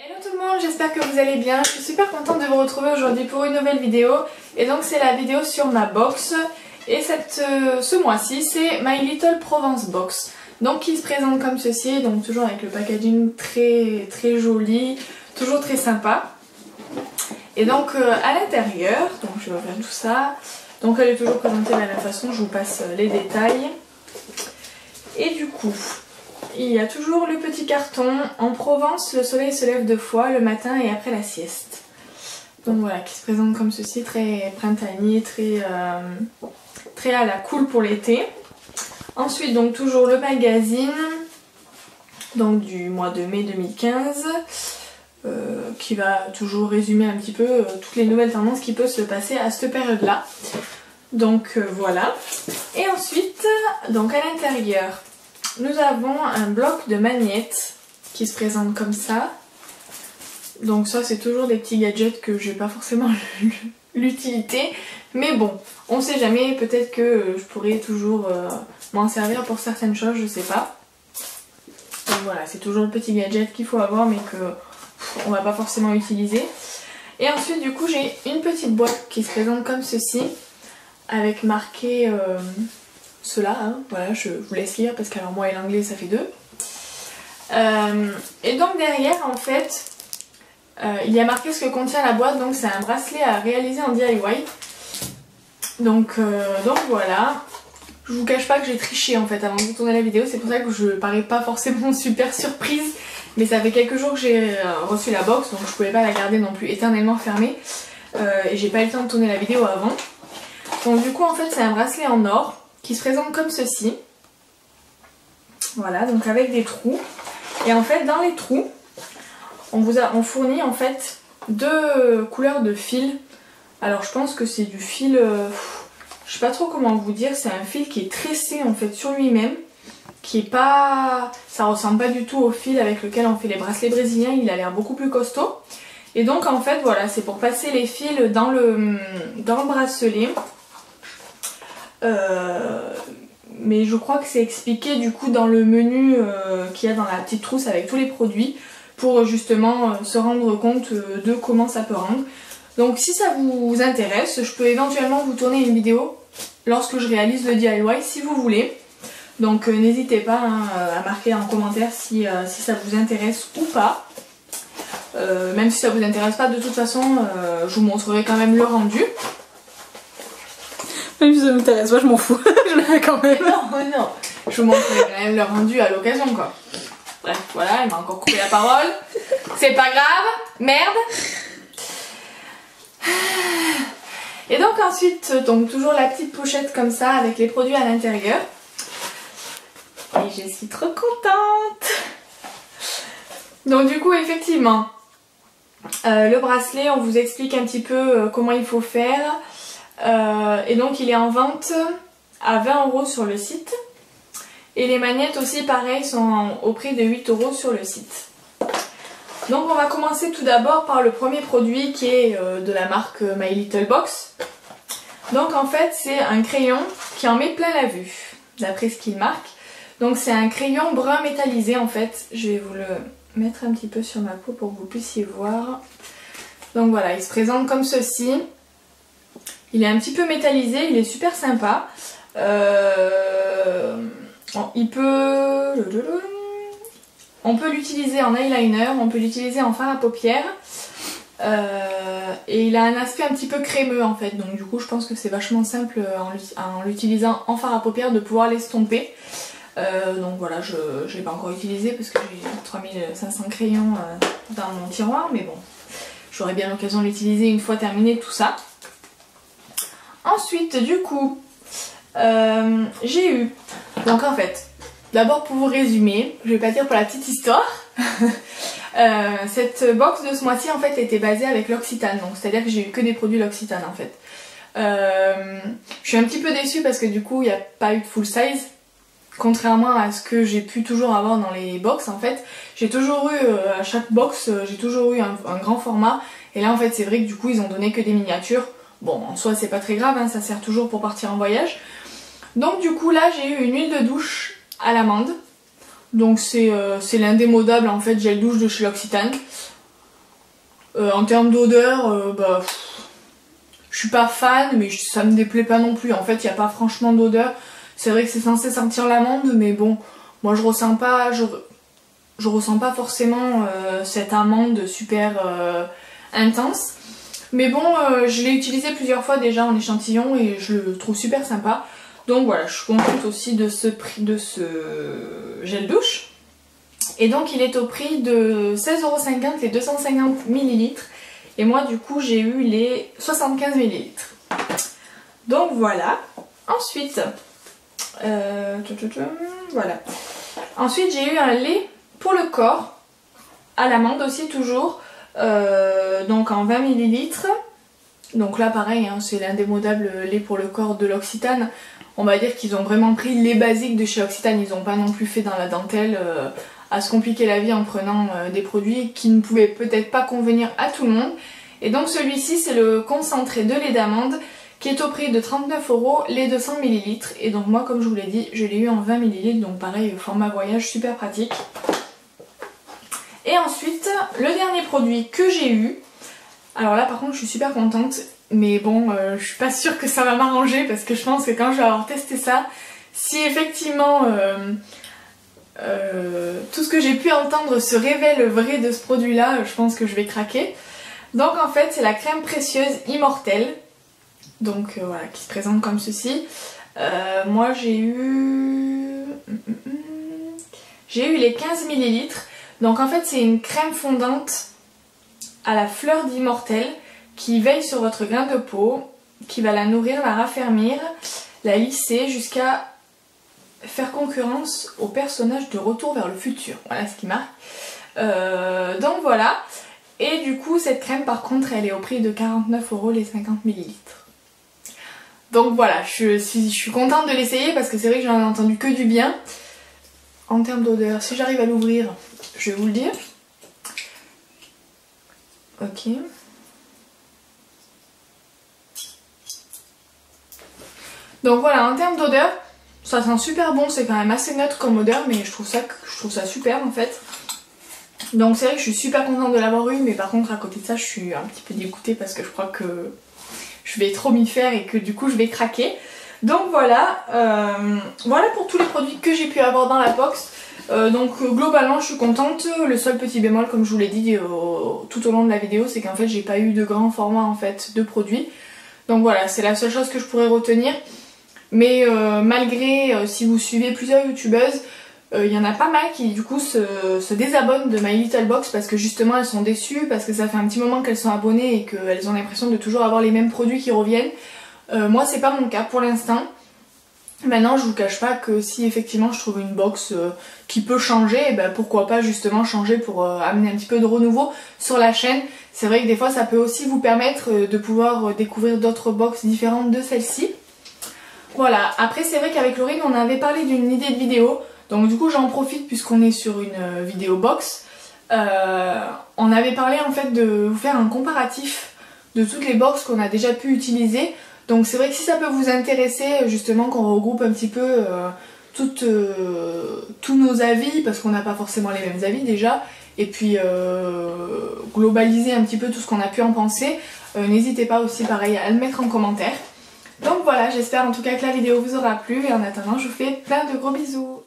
Hello tout le monde, j'espère que vous allez bien. Je suis super contente de vous retrouver aujourd'hui pour une nouvelle vidéo. Et donc c'est la vidéo sur ma box. Et ce mois-ci c'est My Little Provence Box. Donc qui se présente comme ceci, donc toujours avec le packaging très joli, toujours très sympa. Et donc à l'intérieur, donc je vais ouvrir tout ça. Donc elle est toujours présentée de la même façon, je vous passe les détails. Et du coup, il y a toujours le petit carton. En Provence, le soleil se lève 2 fois, le matin et après la sieste. Donc voilà, qui se présente comme ceci, très printanier, très à la cool pour l'été. Ensuite, donc toujours le magazine, donc du mois de mai 2015, qui va toujours résumer un petit peu toutes les nouvelles tendances qui peuvent se passer à cette période-là. Donc voilà. Et ensuite, donc à l'intérieur, nous avons un bloc de magnettes qui se présente comme ça. Donc ça c'est toujours des petits gadgets que j'ai pas forcément l'utilité. Mais bon, on sait jamais, peut-être que je pourrais toujours m'en servir pour certaines choses, je sais pas. Donc voilà, c'est toujours le petit gadget qu'il faut avoir mais que on va pas forcément utiliser. Et ensuite du coup j'ai une petite boîte qui se présente comme ceci, avec marqué cela, hein. Voilà, je vous laisse lire parce que alors moi et l'anglais ça fait 2. Et donc derrière en fait il y a marqué ce que contient la boîte, donc c'est un bracelet à réaliser en DIY. Donc voilà, je vous cache pas que j'ai triché en fait avant de vous tourner la vidéo, c'est pour ça que je parais pas forcément super surprise. Mais ça fait quelques jours que j'ai reçu la box, donc je pouvais pas la garder non plus éternellement fermée. Et j'ai pas eu le temps de tourner la vidéo avant. Donc du coup en fait c'est un bracelet en or qui se présente comme ceci. Voilà, donc avec des trous. Et en fait dans les trous, on fournit en fait 2 couleurs de fil. Alors je pense que c'est du fil, je sais pas trop comment vous dire, c'est un fil qui est tressé en fait sur lui-même. Qui est pas, ça ressemble pas du tout au fil avec lequel on fait les bracelets brésiliens, il a l'air beaucoup plus costaud. Et donc en fait voilà, c'est pour passer les fils dans le bracelet. Mais je crois que c'est expliqué du coup dans le menu qu'il y a dans la petite trousse avec tous les produits pour justement se rendre compte de comment ça peut rendre. Donc si ça vous intéresse, je peux éventuellement vous tourner une vidéo lorsque je réalise le DIY si vous voulez. Donc n'hésitez pas hein, à marquer en commentaire si ça vous intéresse ou pas. Même si ça vous intéresse pas, de toute façon je vous montrerai quand même le rendu. Même si ça m'intéresse, moi je m'en fous, je le fais quand même. Non, je vous montrerai quand même le rendu à l'occasion quoi. Bref, voilà, il m'a encore coupé la parole. C'est pas grave, merde. Et donc ensuite, donc toujours la petite pochette comme ça avec les produits à l'intérieur. Et je suis trop contente. Donc du coup effectivement, le bracelet, on vous explique un petit peu comment il faut faire. Et donc il est en vente à 20 € sur le site. Et les magnettes aussi pareil sont au prix de 8 € sur le site. Donc on va commencer tout d'abord par le premier produit qui est de la marque My Little Box. Donc en fait c'est un crayon qui en met plein la vue, d'après ce qu'il marque. Donc c'est un crayon brun métallisé en fait. Je vais vous le mettre un petit peu sur ma peau pour que vous puissiez voir. Donc voilà, il se présente comme ceci. Il est un petit peu métallisé, il est super sympa. On peut l'utiliser en eyeliner, on peut l'utiliser en fard à paupières. Et il a un aspect un petit peu crémeux en fait. Donc du coup je pense que c'est vachement simple en l'utilisant en fard à paupières de pouvoir l'estomper. Donc voilà, je ne l'ai pas encore utilisé parce que j'ai 3500 crayons dans mon tiroir. Mais bon, j'aurai bien l'occasion de l'utiliser une fois terminé tout ça. Ensuite du coup j'ai eu, donc en fait d'abord pour vous résumer, je vais pas dire pour la petite histoire. Cette box de ce mois-ci en fait était basée avec l'Occitane, donc c'est à dire que j'ai eu que des produits l'Occitane en fait. Je suis un petit peu déçue parce que du coup il n'y a pas eu de full size, contrairement à ce que j'ai pu toujours avoir dans les box en fait. J'ai toujours eu, à chaque box, j'ai toujours eu un grand format, et là en fait c'est vrai que du coup ils ont donné que des miniatures. Bon en soi c'est pas très grave, hein, ça sert toujours pour partir en voyage. Donc du coup là j'ai eu une huile de douche à l'amande. Donc c'est l'indémodable en fait gel douche de chez l'Occitane. En termes d'odeur, bah, je suis pas fan, mais ça me déplaît pas non plus. En fait, il n'y a pas franchement d'odeur. C'est vrai que c'est censé sentir l'amande, mais bon, moi je ressens pas forcément cette amande super intense. Mais bon, je l'ai utilisé plusieurs fois déjà en échantillon et je le trouve super sympa. Donc voilà, je suis contente aussi de ce prix de ce gel douche. Et donc il est au prix de 16,50€ les 250 ml. Et moi du coup j'ai eu les 75 ml. Donc voilà. Ensuite, voilà. Ensuite j'ai eu un lait pour le corps, à l'amande aussi toujours, donc en 20 ml. Donc là pareil, hein, c'est l'indémodable lait pour le corps de l'Occitane. On va dire qu'ils ont vraiment pris les basiques de chez Occitane, ils n'ont pas non plus fait dans la dentelle à se compliquer la vie en prenant des produits qui ne pouvaient peut-être pas convenir à tout le monde. Et donc celui-ci c'est le concentré de lait d'amande qui est au prix de 39€ les 200 ml. Et donc moi comme je vous l'ai dit, je l'ai eu en 20 ml, donc pareil format voyage, super pratique. Et ensuite le dernier produit que j'ai eu, alors là par contre je suis super contente, mais bon je suis pas sûre que ça va m'arranger parce que je pense que quand je vais avoir testé ça, si effectivement tout ce que j'ai pu entendre se révèle vrai de ce produit là, je pense que je vais craquer. Donc en fait c'est la crème précieuse immortelle, donc voilà, qui se présente comme ceci. Moi j'ai eu les 15 ml. Donc en fait c'est une crème fondante à la fleur d'immortelle qui veille sur votre grain de peau, qui va la nourrir, la raffermir, la lisser jusqu'à faire concurrence au personnage de Retour vers le futur. Voilà ce qui marque. Donc voilà. Et du coup cette crème par contre elle est au prix de 49€ les 50 ml. Donc voilà, je suis contente de l'essayer parce que c'est vrai que j'en ai entendu que du bien. En termes d'odeur, si j'arrive à l'ouvrir, je vais vous le dire. Ok. Donc voilà, en termes d'odeur, ça sent super bon, c'est quand même assez neutre comme odeur, mais je trouve ça super en fait. Donc c'est vrai que je suis super contente de l'avoir eu, mais par contre à côté de ça je suis un petit peu dégoûtée parce que je crois que je vais trop m'y faire et que du coup je vais craquer. Donc voilà, voilà pour tous les produits que j'ai pu avoir dans la box. Donc globalement je suis contente. Le seul petit bémol comme je vous l'ai dit tout au long de la vidéo, c'est qu'en fait j'ai pas eu de grand format en fait de produits. Donc voilà, c'est la seule chose que je pourrais retenir. Mais malgré, si vous suivez plusieurs youtubeuses, il y en a pas mal qui du coup se désabonnent de My Little Box parce que justement elles sont déçues, parce que ça fait un petit moment qu'elles sont abonnées et qu'elles ont l'impression de toujours avoir les mêmes produits qui reviennent. Moi c'est pas mon cas pour l'instant. Maintenant je vous cache pas que si effectivement je trouve une box qui peut changer, et ben pourquoi pas justement changer pour amener un petit peu de renouveau sur la chaîne. C'est vrai que des fois ça peut aussi vous permettre de pouvoir découvrir d'autres box différentes de celle-ci. Voilà, après c'est vrai qu'avec Laurine on avait parlé d'une idée de vidéo, donc du coup j'en profite puisqu'on est sur une vidéo box. On avait parlé en fait de vous faire un comparatif de toutes les box qu'on a déjà pu utiliser. Donc c'est vrai que si ça peut vous intéresser justement qu'on regroupe un petit peu tous nos avis, parce qu'on n'a pas forcément les mêmes avis déjà, et puis globaliser un petit peu tout ce qu'on a pu en penser, n'hésitez pas aussi pareil à le mettre en commentaire. Donc voilà, j'espère en tout cas que la vidéo vous aura plu et en attendant je vous fais plein de gros bisous.